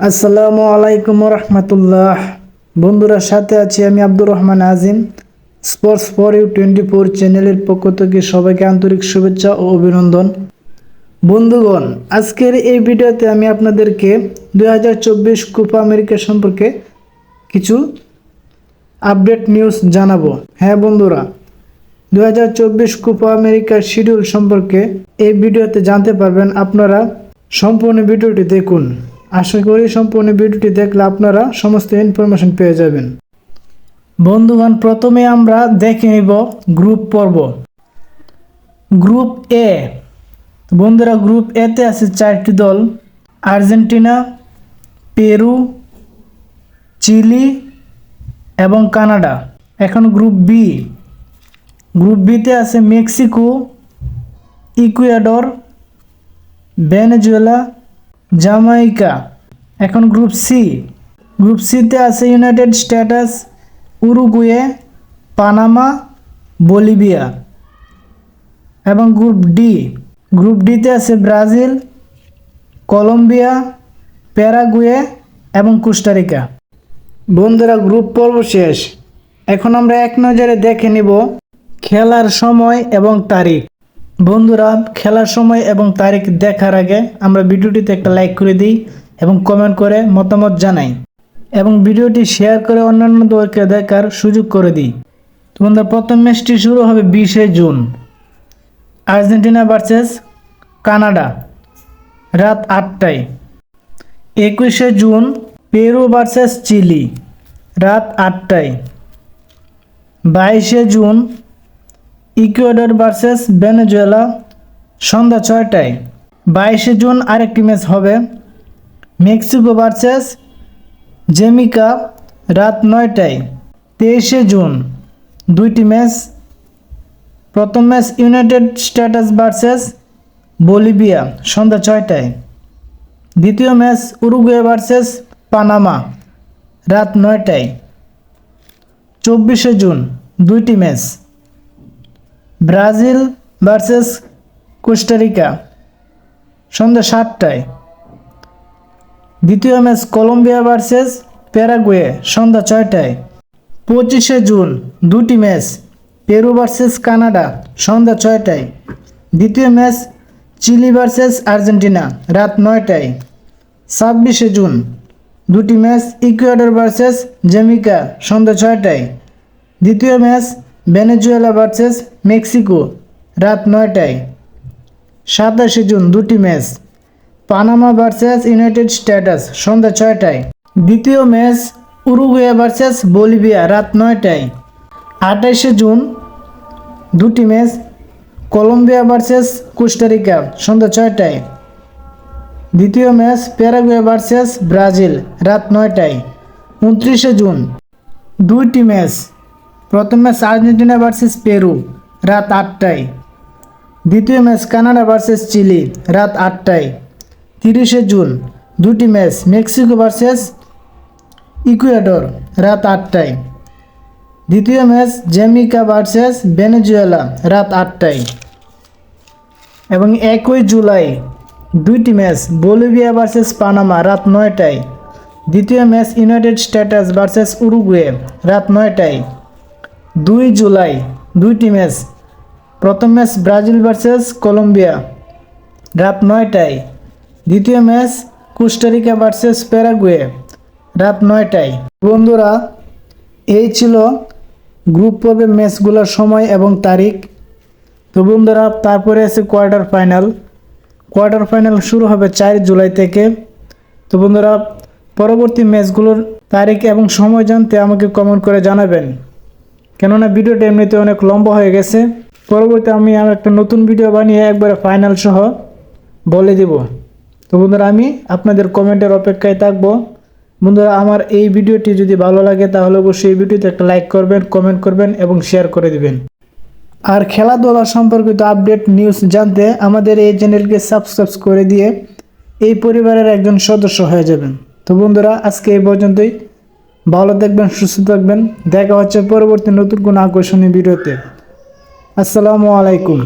আসসালামু আলাইকুম রহমতুল্লাহ। বন্ধুরা, সাথে আছি আমি আব্দুর রহমান আজিম। স্পোর্টস ফর ইউ 24 চ্যানেলের পক্ষ থেকে সবাইকে আন্তরিক শুভেচ্ছা ও অভিনন্দন। বন্ধুগণ, আজকের এই ভিডিওতে আমি আপনাদেরকে 2024 কোপা আমেরিকা সম্পর্কে কিছু আপডেট নিউজ জানাবো। হ্যাঁ বন্ধুরা, 2024 কোপা আমেরিকার শিডিউল সম্পর্কে এই ভিডিওতে জানতে পারবেন। আপনারা সম্পূর্ণ ভিডিওটি দেখুন। আশা করি সম্পূর্ণ ভিডিওটি দেখলে আপনারা সমস্ত ইনফরমেশন পেয়ে যাবেন। বন্ধুগণ, প্রথমে আমরা দেখে নিব গ্রুপ পর্ব। গ্রুপ এ। বন্ধুরা, গ্রুপ এতে আছে 4টি দল: আর্জেন্টিনা, পেরু, চিলি এবং কানাডা। এখন গ্রুপ বি। গ্রুপ বিতে আছে মেক্সিকো, ইকুয়েডর, ভেনেজুয়েলা, জামাইকা। এখন গ্রুপ সি। গ্রুপ সিতে আছে United states, Uruguay, Panama, Bolivia. এবং গ্রুপ ডি। গ্রুপ ডিতে আছে ব্রাজিল, কলম্বিয়া, প্যারাগুয়ে এবং কোস্টারিকা। বন্ধুরা, গ্রুপ পর্ব শেষ। এখন আমরা এক নজরে দেখে নিব খেলার সময় এবং তারিখ। বন্ধুরা, খেলার সময় এবং তারিখ দেখার আগে আমরা ভিডিওটিতে একটা লাইক করে দিই এবং কমেন্ট করে মতামত জানাই এবং ভিডিওটি শেয়ার করে অন্যান্যদেরকে দেখার সুযোগ করে দিই। তো বন্ধুরা, প্রথম ম্যাচটি শুরু হবে 20 জুন, আর্জেন্টিনা ভার্সেস কানাডা, রাত 8টায়। 21 জুন, পেরু ভার্সেস চিলি, রাত 8টায়। 22 জুন, ইকুয়েডর ভার্সেস ভেনেজুয়েলা, সন্ধ্যা 6টায়। 22 জুন আরেকটি ম্যাচ হবে, মেক্সিকো ভার্সেস জ্যামাইকা, রাত 9টায়। 23 জুন দুইটি ম্যাচ। প্রথম match United States versus Bolivia, সন্ধ্যা 6টায়। দ্বিতীয় ম্যাচ উরুগুয়ে ভার্সেস পানামা, রাত 9টায়। 24 জুন দুইটি ম্যাচ, ব্রাজিল ভার্সেস কোস্টারিকা, সন্ধ্যা 7টায়। দ্বিতীয় ম্যাচ কলম্বিয়া ভার্সেস প্যারাগুয়ে, সন্ধ্যা 6টায়। 25 জুন দুটি ম্যাচ, পেরু ভার্সেস কানাডা, সন্ধ্যা 6টায়। দ্বিতীয় ম্যাচ চিলি ভার্সেস আর্জেন্টিনা, রাত 9টায়। 26 জুন দুটি ম্যাচ, ইকুয়েডর ভার্সেস জ্যামাইকা, সন্ধ্যা 6টায়। দ্বিতীয় ম্যাচ ভেনেজুয়েলা ভার্সেস মেক্সিকো, রাত 9টায়। 27 জুন দুটি match, Panama versus United States, সন্ধ্যা 6টায়। দ্বিতীয় ম্যাচ উরুগুয়ে ভার্সেস বলিভিয়া, রাত 9টায়। 28 জুন দুটি ম্যাচ, কলম্বিয়া ভার্সেস কোস্টারিকা, সন্ধ্যা 6টায়। দ্বিতীয় ম্যাচ প্যারাগুয়ে ভার্সেস ব্রাজিল, রাত 9টায়। 29 জুন দুইটি ম্যাচ। প্রথম ম্যাচ আর্জেন্টিনা ভার্সেস পেরু, রাত 8টায়। দ্বিতীয় ম্যাচ কানাডা ভার্সেস চিলি, রাত 8টায়। 30 জুন দুটি ম্যাচ, মেক্সিকো ভার্সেস ইকুয়েডর, রাত 8টায়। দ্বিতীয় ম্যাচ জ্যামাইকা ভার্সেস ভেনেজুয়েলা, রাত 8টায়। এবং 1 জুলাই দুইটি ম্যাচ, বলিভিয়া ভার্সেস পানামা, রাত 9টায়। দ্বিতীয় match United States versus Uruguay, রাত 9টায়। 2 জুলাই দুইটি ম্যাচ। প্রথম ম্যাচ ব্রাজিল ভার্সেস কলম্বিয়া, রাত 9টায়। দ্বিতীয় ম্যাচ কোস্টারিকা ভার্সেস প্যারাগুয়ে, রাত 9টায়। বন্ধুরা, এই ছিল গ্রুপ পর্বের ম্যাচগুলোর সময় এবং তারিখ। তো বন্ধুরা, তারপরে আছে কোয়ার্টার ফাইনাল। কোয়ার্টার ফাইনাল শুরু হবে 4 জুলাই থেকে। তো বন্ধুরা, পরবর্তী ম্যাচগুলোর তারিখ এবং সময় জানতে আমাকে কমেন্ট করে জানাবেন, কেননা ভিডিওটা এমনিতে অনেক লম্বা হয়ে গেছে। পরবর্তী আমি আর একটা নতুন ভিডিও বানিয়ে একবারে ফাইনাল সহ বলে দিব। তো বন্ধুরা, আমি আপনাদের কমেন্টের অপেক্ষায় থাকবো। বন্ধুরা, আমার এই ভিডিওটি যদি ভালো লাগে তাহলে অবশ্যই এই ভিডিওতে একটা লাইক করবেন, কমেন্ট করবেন এবং শেয়ার করে দিবেন। আর খেলাধুলা সম্পর্কিত আপডেট নিউজ জানতে আমাদের এই চ্যানেলকে সাবস্ক্রাইব করে দিয়ে এই পরিবারের একজন সদস্য হয়ে যাবেন। তো বন্ধুরা, আজকে এই পর্যন্তই। ভালো থাকবেন, সুস্থ থাকবেন। দেখা হচ্ছে পরবর্তী নতুন কোনো আকর্ষণীয় ভিডিওতে। আসসালামু আলাইকুম।